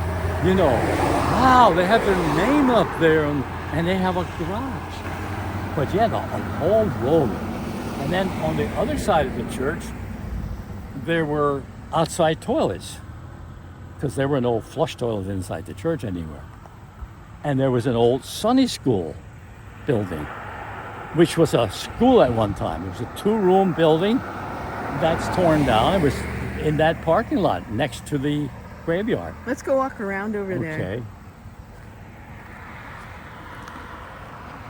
You know, wow, they have their name up there, and they have a garage. But yeah, a whole row. And then on the other side of the church, there were outside toilets, because there were no flush toilets inside the church anywhere. And there was an old Sunday school building, which was a school at one time. It was a 2-room building that's torn down. It was in that parking lot next to the graveyard. Let's go walk around over there. Okay.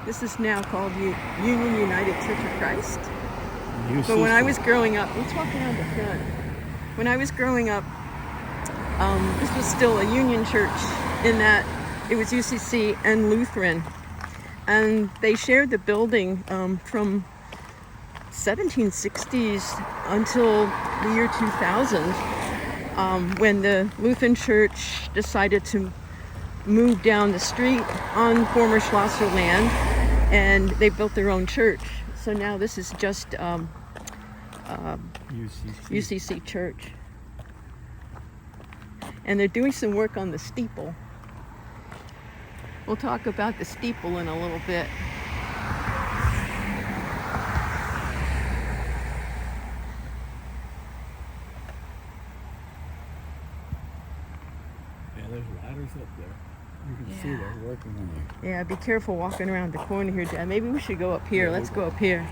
This is now called Union United Church of Christ. UCC. But when I was growing up, let's walk around the front. When I was growing up, this was still a Union church in that it was UCC and Lutheran. And they shared the building from 1760s until the year 2000, when the Lutheran Church decided to move down the street on former Schlosser land, and they built their own church. So now this is just UCC Church. And they're doing some work on the steeple. We'll talk about the steeple in a little bit. Yeah, there's ladders up there. You can see they're working on it. Yeah, be careful walking around the corner here, Dad. Maybe we should go up here. Let's go up here.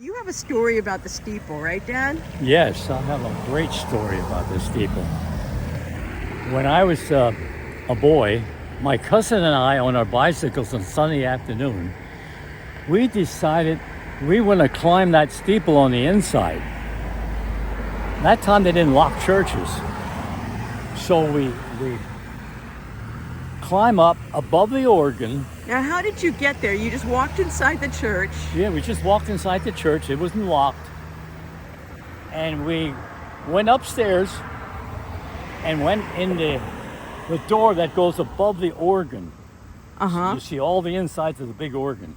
You have a story about the steeple, right, Dad? Yes, I have a great story about this steeple. When I was a boy, my cousin and I, on our bicycles on Sunday afternoon, we decided we were going to climb that steeple on the inside. That time they didn't lock churches. So we climb up above the organ. Now, how did you get there? You just walked inside the church. Yeah, we just walked inside the church. It wasn't locked. And we went upstairs and went in the door that goes above the organ. So you see all the insides of the big organ.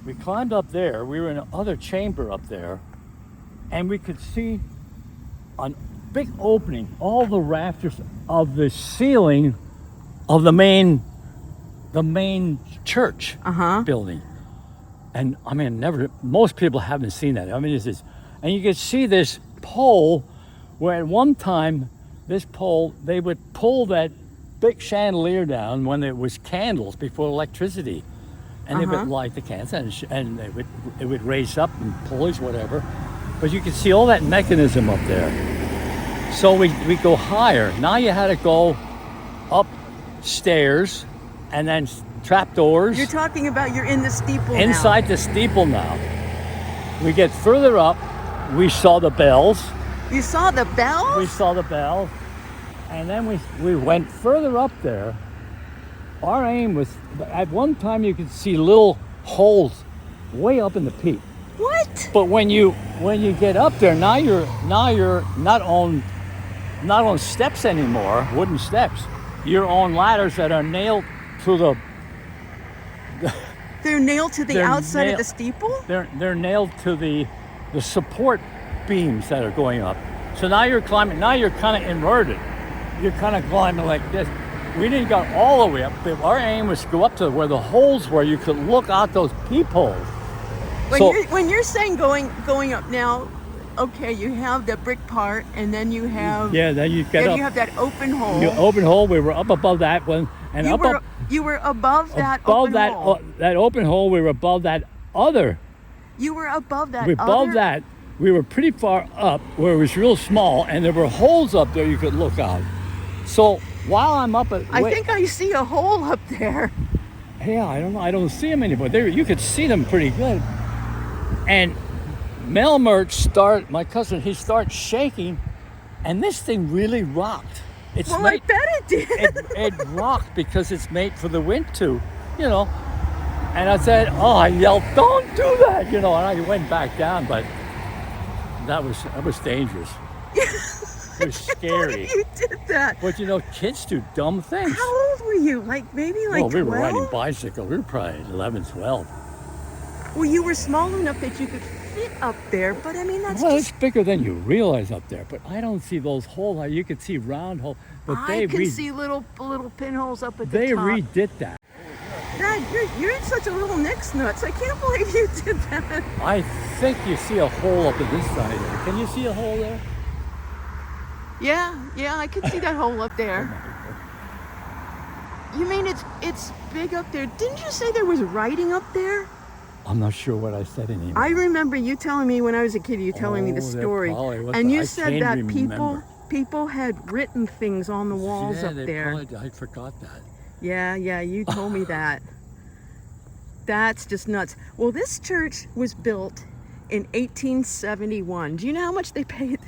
We climbed up there. We were in another chamber up there. And we could see a big opening, all the rafters of the ceiling of the main church building. And I mean, most people haven't seen that. I mean, and you could see this pole where at one time, this pole, they would pull that big chandelier down when there was candles before electricity. And they would light the candles and it would raise up and pulleys, whatever. But you could see all that mechanism up there. So we go higher. Now you had to go upstairs and then trapdoors. You're talking about you're in the steeple Inside now. the steeple now. We get further up, we saw the bells. You saw the bells? We saw the bells. And then we went further up there. Our aim was, at one time you could see little holes way up in the peak. What? But when you get up there, now you're not on steps anymore, wooden steps. You're on ladders that are nailed to the. They're nailed to the outside of the steeple? They're nailed to the support beams that are going up. So now you're climbing. Now you're kind of inverted. You're kind of climbing like this. We didn't go all the way up, but our aim was to go up to where the holes were. You could look out those peepholes. When you're saying going up now, okay, you have the brick part, and then you have then you get up. You have that open hole. The open hole. We were up above that one, and you were above that open hole. That open hole. We were above that other. You were above that. Above that, we were pretty far up where it was real small, and there were holes up there you could look out. So while I'm up at, I think I see a hole up there. Yeah, I don't know. I don't see them anymore. You could see them pretty good. And my cousin, he starts shaking, and this thing really rocked. I bet it did. It rocked because it's made for the wind to, And I said, I yelled, "Don't do that!" And I went back down, but that was dangerous. It was scary. You did that. But kids do dumb things. How old were you? Maybe 12? We were riding bicycles. We were probably 11, 12. Well, you were small enough that you could fit up there, but I mean, it's bigger than you realize up there. But I don't see those holes. You could see round holes. But I can see little pinholes up at the top. They redid that. Dad, you're such a little Nick's nuts. I can't believe you did that. I think you see a hole up at this side there. Can you see a hole there? Yeah, I can see that hole up there. You mean it's big up there? Didn't you say there was writing up there? I'm not sure what I said anymore. I remember you telling me when I was a kid, you telling me the there story. probably was, And but you I said can't that remember. people had written things on the walls Yeah, up they there. probably, I forgot that. Yeah, you told me that. That's just nuts. Well, this church was built in 1871. Do you know how much they paid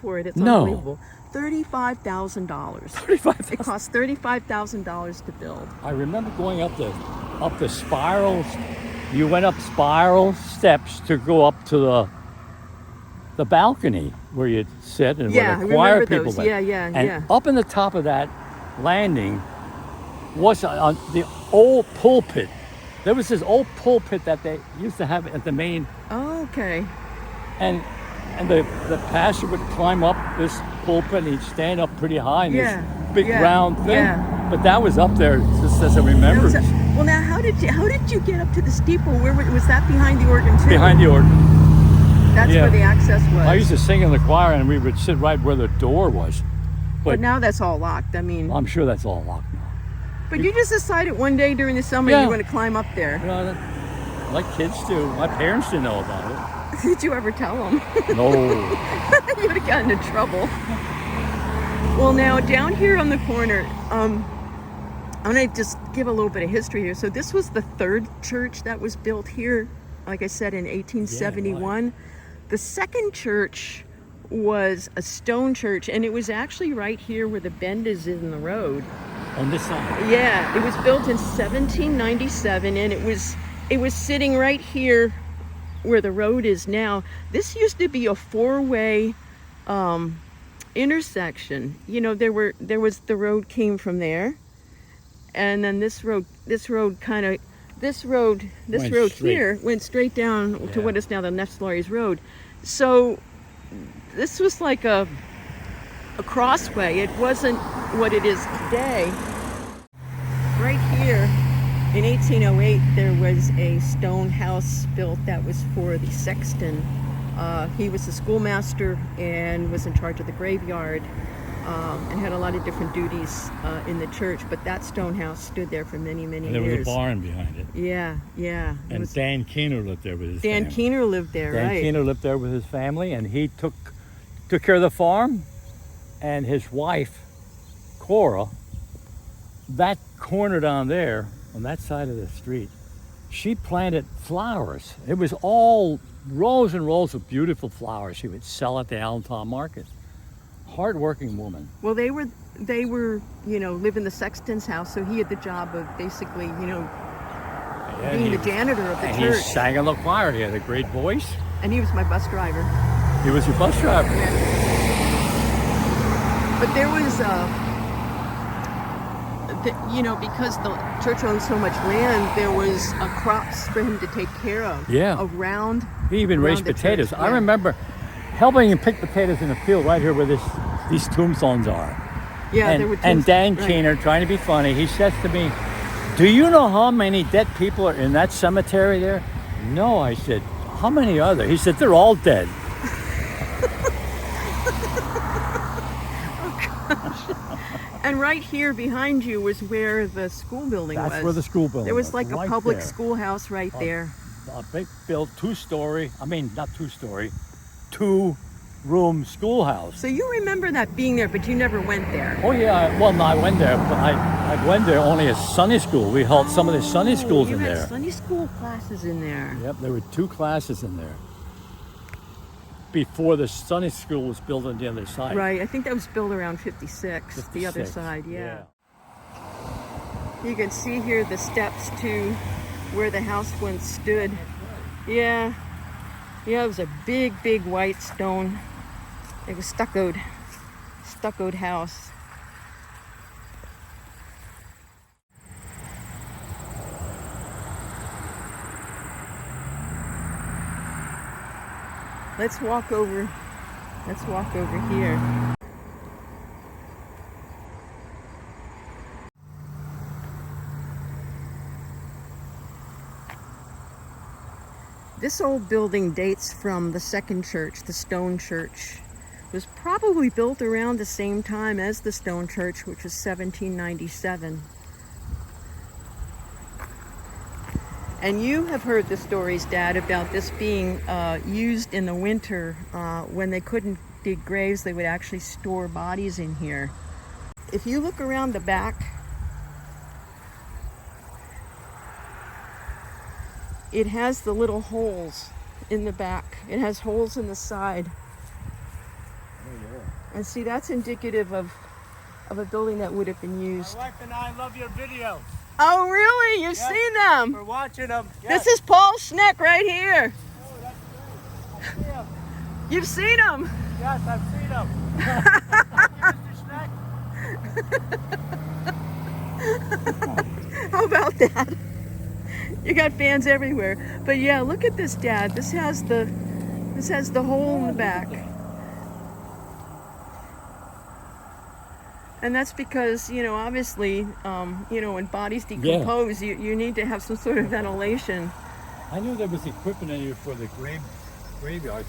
for it? It's No. unbelievable. $35,000. $35,000. It cost $35,000 to build. I remember going up the spirals. You went up spiral steps to go up to the balcony where you'd sit and Yeah, where the I choir remember people those. went. Yeah, And yeah. up in the top of that landing was the old pulpit. There was this old pulpit that they used to have at the main, Oh, okay. and the pastor would climb up this pulpit and he'd stand up pretty high in Yeah, this big yeah, round thing. yeah. But that was up there just as I remember. Well, now how did you get up to the steeple? Where was that behind the organ too? Behind the organ. That's yeah. where the access was. I used to sing in the choir and we would sit right where the door was. but now that's all locked. I mean, I'm sure that's all locked now. but you just decided one day during the summer Yeah. you were going to climb up there. You know, like kids do. My parents didn't know about Did you ever tell them? it. No. You would have gotten in trouble. Well, now down here on the corner, I'm going to just give a little bit of history here. So this was the third church that was built here, like I said, in 1871. The second church was a stone church, and it was actually right here where the bend is in the road. On this side. Yeah, it was built in 1797, and it was sitting right here where the road is now. This used to be a four-way intersection. You know, the road came from there, and then this road Went straight. here went straight down to Yeah. what is now the Neffs Road. So this was like a crossway. It wasn't what it is today. Right here in 1808, there was a stone house built that was for the sexton. He was the schoolmaster and was in charge of the graveyard, and had a lot of different duties in the church. But that stone house stood there for many, many And there years. was a barn behind it. Yeah. It And was- Dan Keener lived there with his Dan family. Keener lived there, Dan right? Keener lived there with his family, and he took care of the farm. And his wife, Cora, that corner down there on that side of the street, she planted flowers. It was all rows and rows of beautiful flowers. She would sell at the Allentown market. Hard-working woman. Well, they were, live in the sexton's house, so he had the job of basically, And being he- the janitor of the and church. he sang in the choir. He had a great voice. And he was my bus driver. He was your bus driver. But there was, because the church owned so much land, there was crops for him to take care of. Yeah. Around. He even raised around the potatoes. church, I yeah. remember helping him pick potatoes in the field right here where these tombstones are. Yeah, and, there were. and Dan right. Keener, trying to be funny, he says to me, "Do you know how many dead people are in that cemetery there?" "No," I said. "How many are there?" He said, "They're all dead." And right here behind you was where the school building was. That's where the school building There was like right a public there. schoolhouse right there. A big built two-room schoolhouse. So you remember that being there, but you never went there. Oh yeah, no, I went there, but I went there only as Sunday school. We held some of the Sunday schools you in had there. Sunday school classes in there. Yep, there were 2 classes in there. Before the Sunday school was built on the other side. Right, I think that was built around 56, the other 56, side, yeah. You can see here the steps to where the house once stood. Yeah, it was a big, big white stone. It was stuccoed house. Let's walk over here. This old building dates from the second church, the stone church. It was probably built around the same time as the stone church, which was 1797. And you have heard the stories, Dad, about this being used in the winter when they couldn't dig graves. They would actually store bodies in here. If you look around the back, it has the little holes in the back. It has holes in the side. Oh, yeah. And see, that's indicative of a building that would have been used. My wife and I love your videos. Oh, really? You've Yes. seen them? We're watching them. This is Paul Schneck right here. Oh, that's great. I see 'em. You've seen him. Yes, I've seen them. Mr. Schneck. How about that? You got fans everywhere. But yeah, look at this, Dad. This has the hole in the back. And that's because, obviously, when bodies decompose, you need to have some sort of ventilation. I knew there was equipment in here for the graveyards,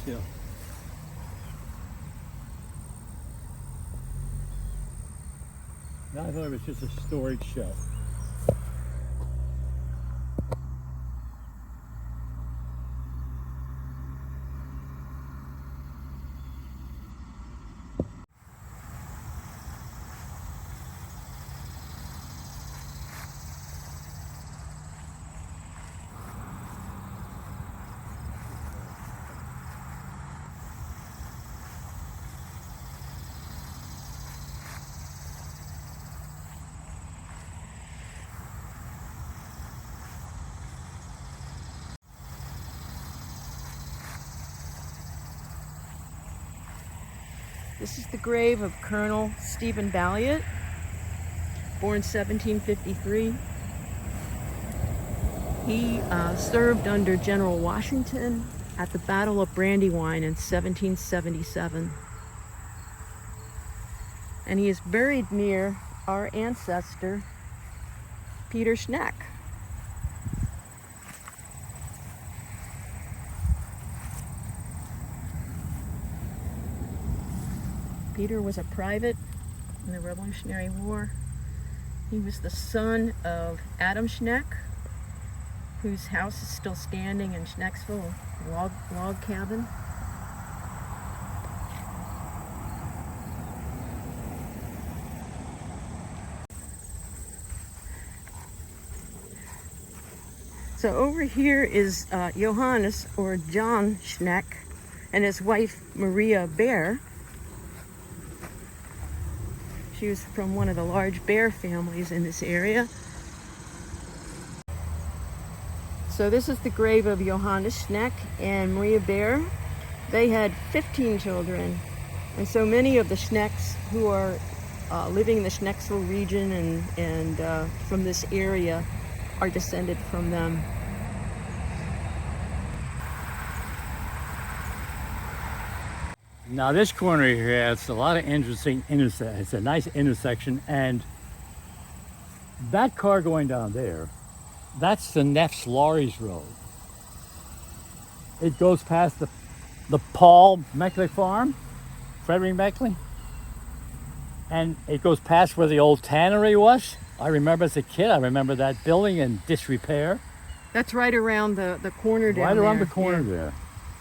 I thought it was just a storage shed. This is the grave of Colonel Stephen Balliet, born 1753. He served under General Washington at the Battle of Brandywine in 1777. And he is buried near our ancestor, Peter Schneck. Peter was a private in the Revolutionary War. He was the son of Adam Schneck, whose house is still standing in Schnecksville, a log cabin. So over here is Johannes, or John Schneck, and his wife Maria Bear. She was from one of the large bear families in this area. So this is the grave of Johannes Schneck and Maria Bear. They had 15 children. And so many of the Schnecks who are living in the Schnecksville region and from this area are descended from them. Now this corner here has a lot of interesting intersections. It's a nice intersection, and that car going down there, that's the Neffs Lorries Road. It goes past the Paul Meckley farm, Frederick Meckley, and it goes past where the old tannery was. I remember as a kid, I remember that building in disrepair. That's right around the corner down there. Right around the corner there.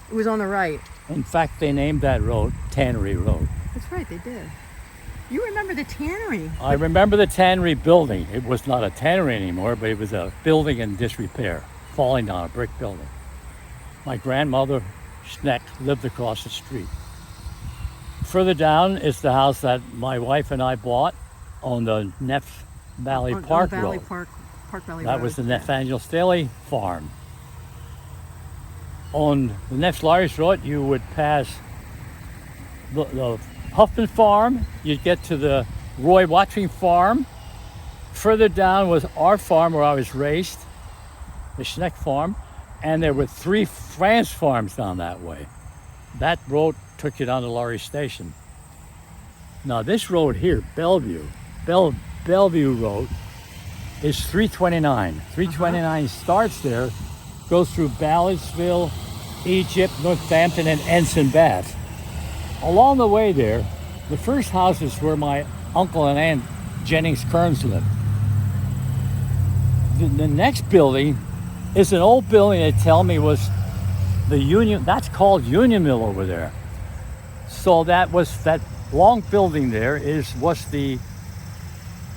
It was on the right. In fact, they named that road Tannery Road. That's right, they did. You remember the tannery. I remember the tannery building. It was not a tannery anymore, but it was a building in disrepair, falling down, a brick building. My grandmother, Schneck, lived across the street. Further down is the house that my wife and I bought on the Neffs Valley Park Road. Park Valley That Road. was the Nathaniel Staley farm. On the Neffs Lorries Road, you would pass the Huffman farm, you'd get to the Roy Watching farm. Further down was our farm where I was raised, the Schneck farm, and there were 3 Frantz farms down that way. That road took you down to Laurie Station. Now this road here, Bellevue Road, is 329. 329 starts there, goes through Ballardsville, Egypt, Northampton, and Ensign Bath. Along the way there, the first house is where my uncle and aunt Jennings Kearns lived. The next building is an old building they tell me was the Union, that's called Unionville over there. So that long building there was the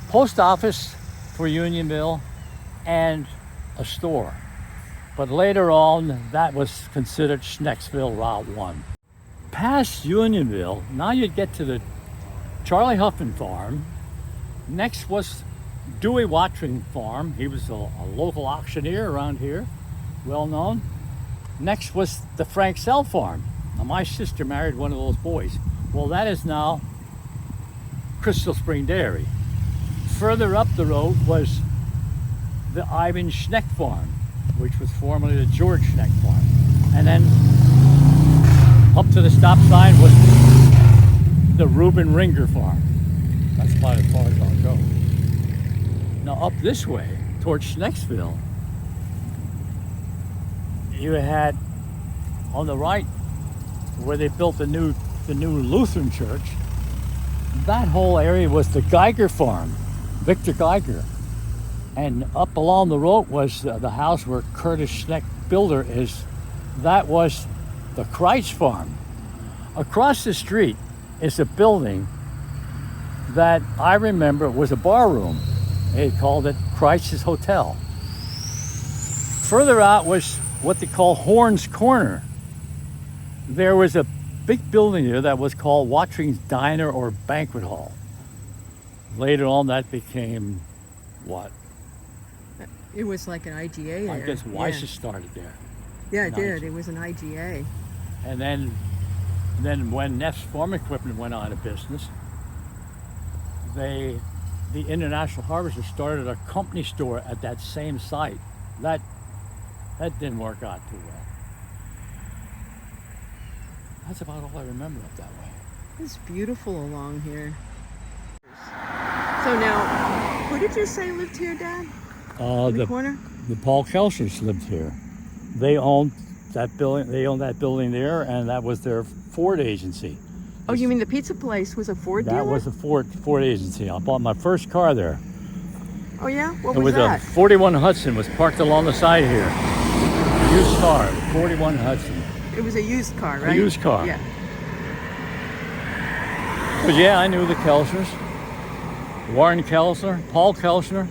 post office for Unionville and a store. But later on, that was considered Schnecksville Route 1. Past Unionville, now you'd get to the Charlie Huffman farm. Next was Dewey Watring farm. He was a local auctioneer around here, well known. Next was the Frank Sell farm. Now, my sister married one of those boys. Well, that is now Crystal Spring Dairy. Further up the road was the Ivan Schneck farm, which was formerly the George Schneck farm. And then up to the stop sign was the Reuben Ringer farm. That's about as far as I'll go. Now up this way, towards Schnecksville, you had on the right where they built the new Lutheran church. That whole area was the Geiger farm, Victor Geiger. And up along the road was the house where Curtis Schneck Builder is. That was the Kreitz farm. Across the street is a building that I remember was a bar room. They called it Kreitz's Hotel. Further out was what they call Horn's Corner. There was a big building there that was called Watring's Diner or Banquet Hall. Later on, that became what? It was like an IGA there. I guess Weiss's started there. Yeah, it did. It was an IGA. And then when Neffs Farm Equipment went out of business, the International Harvester started a company store at that same site. That didn't work out too well. That's about all I remember of that way. It's beautiful along here. So now, who did you say lived here, Dad? In the corner? The Paul Kelchers lived here. They owned that building. They owned that building there, and that was their Ford agency. Oh, you mean the pizza place was a Ford dealer? That was a Ford agency. I bought my first car there. Oh yeah, what It was that? A 41 Hudson was parked along the side here. Used car, 41 Hudson. It was a used car, right? A used car. Yeah. But yeah, I knew the Kelchers. Warren Kelchner, Paul Kelchner.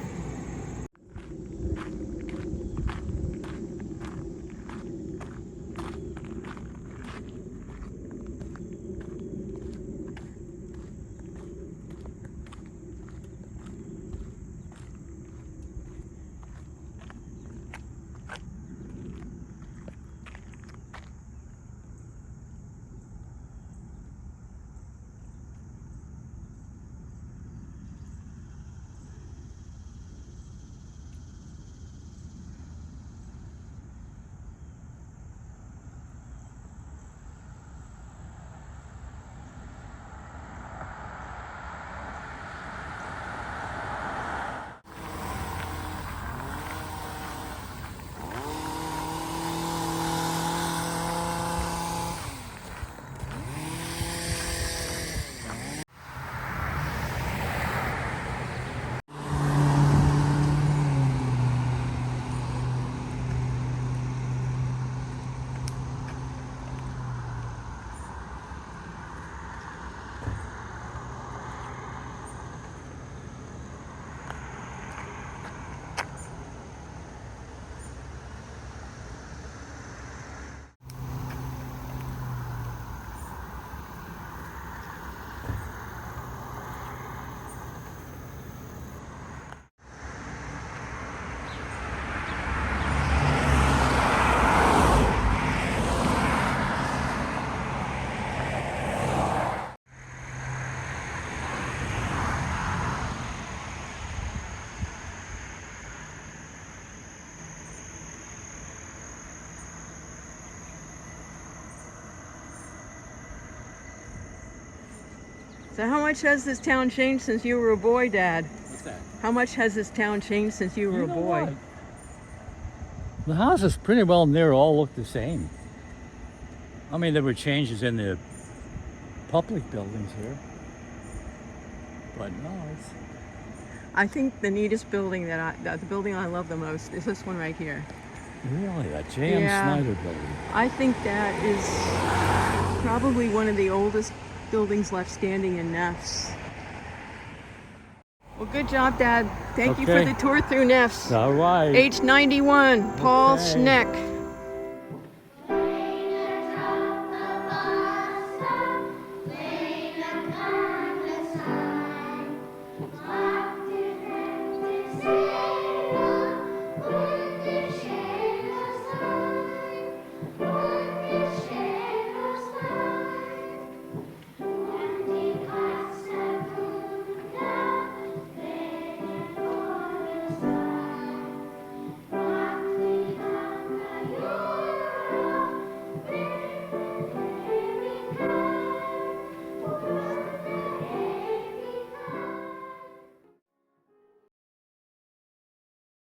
So how much has this town changed since you were a boy, Dad? What's that? How much has this town changed since you were a boy? What? The houses pretty well near all look the same. I mean, there were changes in the public buildings here. But no, it's... I think the neatest building the building I love the most is this one right here. Really, a J.M. Yeah. Snyder building. I think that is probably one of the oldest buildings left standing in Neffs. Well, good job, Dad. Thank you for Okay. the tour through Neffs. All right. Age 91, Paul Okay. Schneck.